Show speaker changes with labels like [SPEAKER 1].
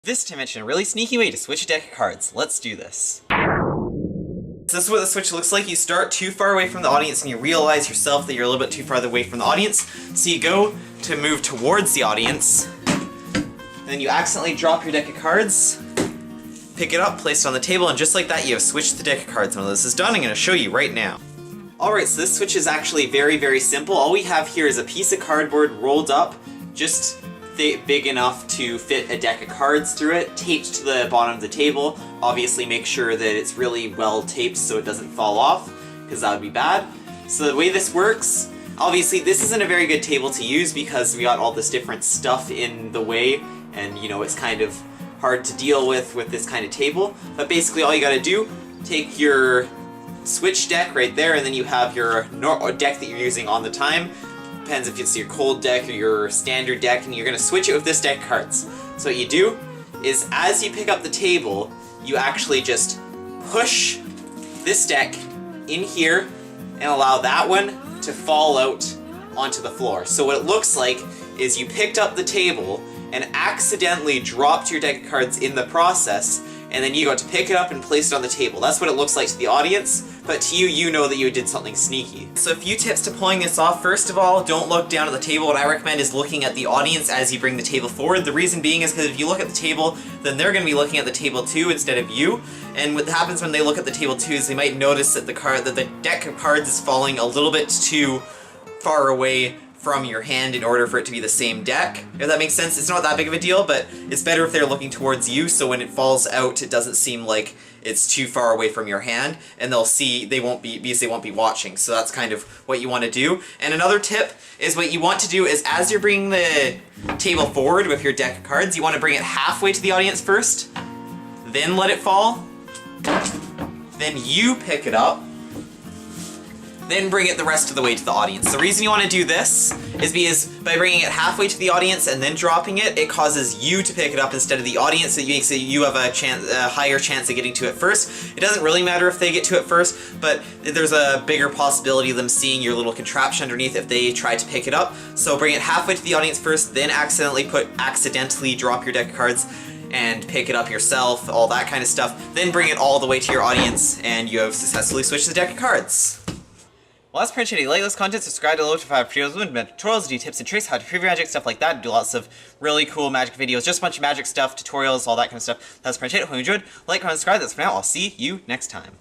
[SPEAKER 1] This time I mentioned a really sneaky way to switch a deck of cards. Let's do this. So this is what the switch looks like. You start too far away from the audience and you realize yourself that you're a little bit too far away from the audience. So you go to move towards the audience, and then you accidentally drop your deck of cards, pick it up, place it on the table, and just like that you have switched the deck of cards. When this is done, I'm going to show you right now. Alright, so this switch is actually very, very simple. All we have here is a piece of cardboard rolled up, just big enough to fit a deck of cards through it, taped to the bottom of the table. Obviously make sure that it's really well taped so it doesn't fall off, because that would be bad. So the way this works, obviously this isn't a very good table to use because we got all this different stuff in the way, and you know, it's kind of hard to deal with this kind of table. But basically all you gotta do, take your switch deck right there, and then you have your deck that you're using on the time. Depends if it's your cold deck or your standard deck, and you're going to switch it with this deck of cards. So what you do is, as you pick up the table, you actually just push this deck in here and allow that one to fall out onto the floor. So what it looks like is you picked up the table and accidentally dropped your deck of cards in the process, and then you got to pick it up and place it on the table. That's what it looks like to the audience, but to you, you know that you did something sneaky. So a few tips to pulling this off. First of all, don't look down at the table. What I recommend is looking at the audience as you bring the table forward. The reason being is because if you look at the table, then they're going to be looking at the table too instead of you. And what happens when they look at the table too is they might notice that the deck of cards is falling a little bit too far away from your hand in order for it to be the same deck. If that makes sense, it's not that big of a deal, but it's better if they're looking towards you, so when it falls out, it doesn't seem like it's too far away from your hand, and they won't be watching. So that's kind of what you want to do. And another tip is what you want to do is, as you're bringing the table forward with your deck of cards, you want to bring it halfway to the audience first, then let it fall, then you pick it up, then bring it the rest of the way to the audience. The reason you want to do this is because by bringing it halfway to the audience and then dropping it, it causes you to pick it up instead of the audience, so it makes you have a higher chance of getting to it first. It doesn't really matter if they get to it first, but there's a bigger possibility of them seeing your little contraption underneath if they try to pick it up. So bring it halfway to the audience first, then accidentally drop your deck of cards and pick it up yourself, all that kind of stuff. Then bring it all the way to your audience, and you have successfully switched the deck of cards. Well, that's pretty much it. If you like this content, subscribe to the to 5 videos with tutorials, do tips and tricks, how to prove your magic, stuff like that. Do lots of really cool magic videos, just a bunch of magic stuff, tutorials, all that kind of stuff. That's pretty much it. Hope you enjoyed. Like, comment, subscribe. That's for now. I'll see you next time.